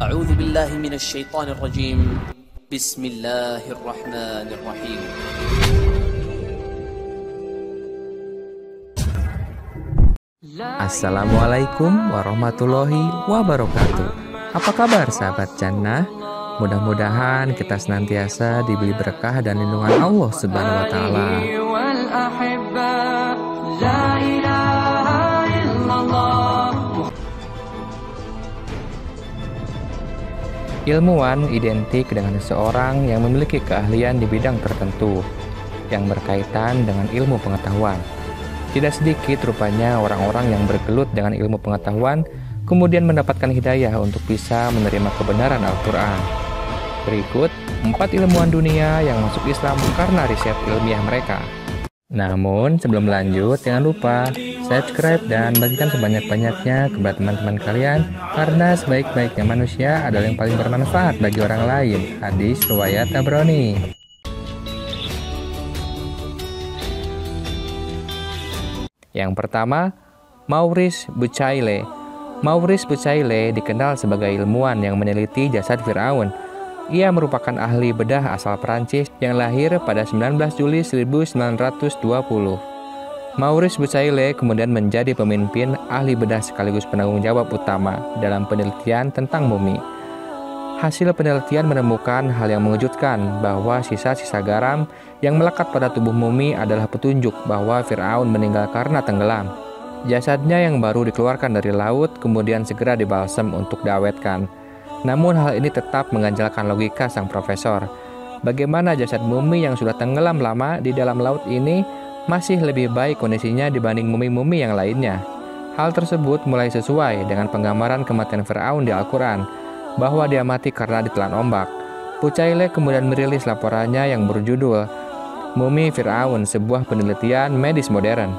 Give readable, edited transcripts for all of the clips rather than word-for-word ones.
أعوذ بالله من الشيطان الرجيم بسم الله الرحمن الرحيم Assalamualaikum warahmatullahi wabarakatuh. Apa kabar sahabat Jannah? Mudah-mudahan kita senantiasa diberi berkah dan lindungan Allah Subhanahu wa taala. Ilmuwan identik dengan seseorang yang memiliki keahlian di bidang tertentu yang berkaitan dengan ilmu pengetahuan. Tidak sedikit rupanya orang-orang yang bergelut dengan ilmu pengetahuan kemudian mendapatkan hidayah untuk bisa menerima kebenaran Al-Quran. Berikut 4 ilmuwan dunia yang masuk Islam karena riset ilmiah mereka. Namun sebelum lanjut, jangan lupa subscribe dan bagikan sebanyak-banyaknya kepada teman-teman kalian, karena sebaik-baiknya manusia adalah yang paling bermanfaat bagi orang lain. Hadis riwayat Tabrani. Yang pertama, Maurice Bucaille. Maurice Bucaille dikenal sebagai ilmuwan yang meneliti jasad Firaun. Ia merupakan ahli bedah asal Perancis yang lahir pada 19 Juli 1920. Maurice Bucaille kemudian menjadi pemimpin ahli bedah sekaligus penanggung jawab utama dalam penelitian tentang mumi. Hasil penelitian menemukan hal yang mengejutkan bahwa sisa-sisa garam yang melekat pada tubuh mumi adalah petunjuk bahwa Firaun meninggal karena tenggelam. Jasadnya yang baru dikeluarkan dari laut kemudian segera dibalsem untuk diawetkan. Namun hal ini tetap mengganjalkan logika sang profesor. Bagaimana jasad mumi yang sudah tenggelam lama di dalam laut ini masih lebih baik kondisinya dibanding mumi-mumi yang lainnya? Hal tersebut mulai sesuai dengan penggambaran kematian Firaun di Al-Quran, bahwa dia mati karena ditelan ombak. Bucaille kemudian merilis laporannya yang berjudul Mumi Firaun, sebuah penelitian medis modern.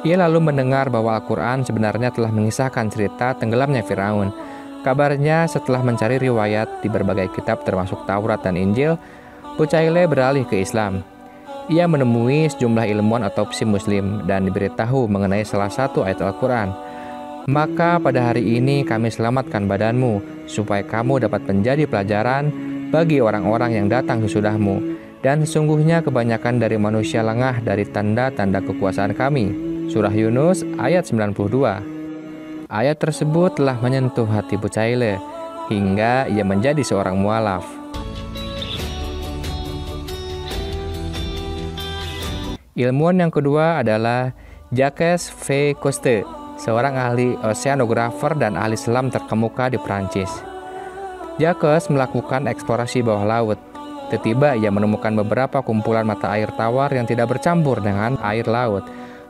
Ia lalu mendengar bahwa Al-Quran sebenarnya telah mengisahkan cerita tenggelamnya Firaun. Kabarnya setelah mencari riwayat di berbagai kitab termasuk Taurat dan Injil, Bucaille beralih ke Islam. Ia menemui sejumlah ilmuwan otopsi muslim dan diberitahu mengenai salah satu ayat Al-Quran. Maka pada hari ini kami selamatkan badanmu, supaya kamu dapat menjadi pelajaran bagi orang-orang yang datang sesudahmu. Dan sesungguhnya kebanyakan dari manusia lengah dari tanda-tanda kekuasaan kami. Surah Yunus ayat 92. Ayat tersebut telah menyentuh hati Bucaille hingga ia menjadi seorang mualaf. Ilmuwan yang kedua adalah Jacques V. Cousteau, seorang ahli oceanografer dan ahli selam terkemuka di Prancis. Jacques melakukan eksplorasi bawah laut. Tiba-tiba ia menemukan beberapa kumpulan mata air tawar yang tidak bercampur dengan air laut,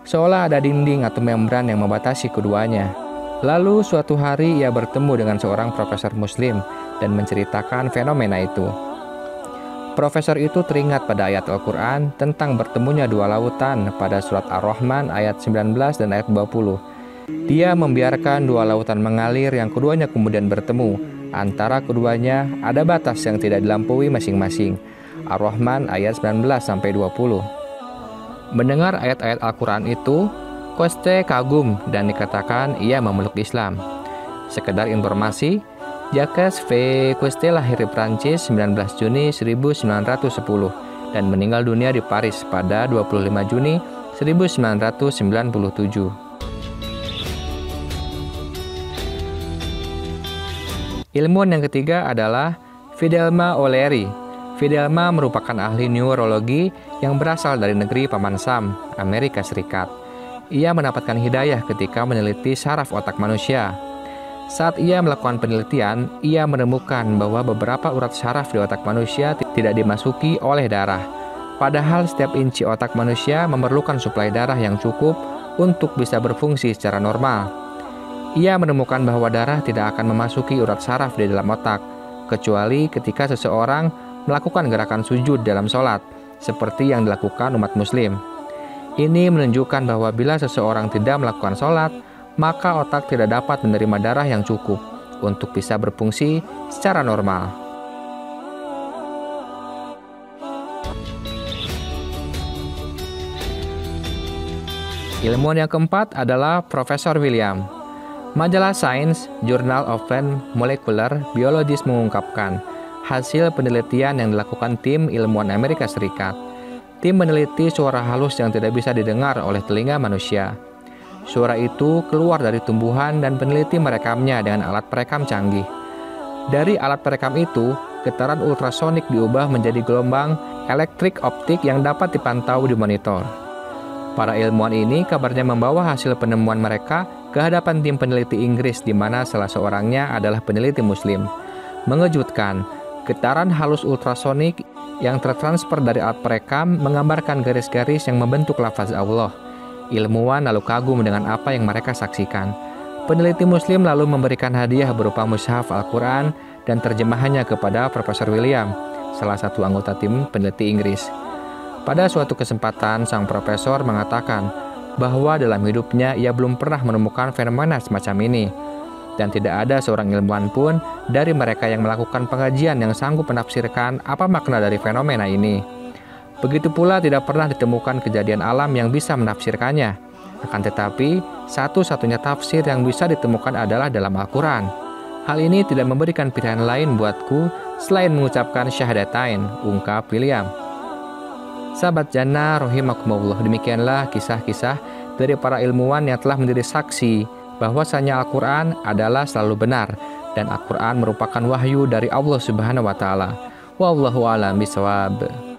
seolah ada dinding atau membran yang membatasi keduanya. Lalu suatu hari ia bertemu dengan seorang profesor muslim dan menceritakan fenomena itu. Profesor itu teringat pada ayat Al-Quran tentang bertemunya dua lautan pada surat Ar-Rahman ayat 19 dan ayat 20. Dia membiarkan dua lautan mengalir yang keduanya kemudian bertemu. Antara keduanya ada batas yang tidak dilampaui masing-masing. Ar-Rahman ayat 19-20. Mendengar ayat-ayat Al-Quran itu, Cousteau kagum dan dikatakan ia memeluk Islam. Sekedar informasi, Jacques V. Cousteau lahir di Prancis 19 Juni 1910 dan meninggal dunia di Paris pada 25 Juni 1997. Ilmuwan yang ketiga adalah Fidelma O'Leary. Fidelma merupakan ahli neurologi yang berasal dari negeri Paman Sam, Amerika Serikat. Ia mendapatkan hidayah ketika meneliti saraf otak manusia. Saat ia melakukan penelitian, ia menemukan bahwa beberapa urat saraf di otak manusia tidak dimasuki oleh darah. Padahal setiap inci otak manusia memerlukan suplai darah yang cukup untuk bisa berfungsi secara normal. Ia menemukan bahwa darah tidak akan memasuki urat saraf di dalam otak, kecuali ketika seseorang melakukan gerakan sujud dalam sholat, seperti yang dilakukan umat muslim. Ini menunjukkan bahwa bila seseorang tidak melakukan sholat, maka otak tidak dapat menerima darah yang cukup untuk bisa berfungsi secara normal. Ilmuwan yang keempat adalah Profesor William. Majalah Science Journal of Plant Molecular Biologists mengungkapkan hasil penelitian yang dilakukan tim ilmuwan Amerika Serikat. Tim meneliti suara halus yang tidak bisa didengar oleh telinga manusia. Suara itu keluar dari tumbuhan dan peneliti merekamnya dengan alat perekam canggih. Dari alat perekam itu, getaran ultrasonik diubah menjadi gelombang elektrik optik yang dapat dipantau di monitor. Para ilmuwan ini kabarnya membawa hasil penemuan mereka ke hadapan tim peneliti Inggris di mana salah seorangnya adalah peneliti Muslim. Mengejutkan, getaran halus ultrasonik yang tertransfer dari alat perekam menggambarkan garis-garis yang membentuk lafaz Allah. Ilmuwan lalu kagum dengan apa yang mereka saksikan. Peneliti Muslim lalu memberikan hadiah berupa mushaf Al-Quran dan terjemahannya kepada Profesor William, salah satu anggota tim peneliti Inggris. Pada suatu kesempatan, sang profesor mengatakan bahwa dalam hidupnya ia belum pernah menemukan fenomena semacam ini. Dan tidak ada seorang ilmuwan pun dari mereka yang melakukan pengajian yang sanggup menafsirkan apa makna dari fenomena ini. Begitu pula tidak pernah ditemukan kejadian alam yang bisa menafsirkannya. Akan tetapi, satu-satunya tafsir yang bisa ditemukan adalah dalam Al-Quran. Hal ini tidak memberikan pilihan lain buatku selain mengucapkan syahadatain, ungkap William. Sahabat Jannah rahimakumullah, demikianlah kisah-kisah dari para ilmuwan yang telah menjadi saksi bahwasanya Al-Quran adalah selalu benar dan Al-Quran merupakan wahyu dari Allah Subhanahu wa taala. Wallahu a'lam bishawab.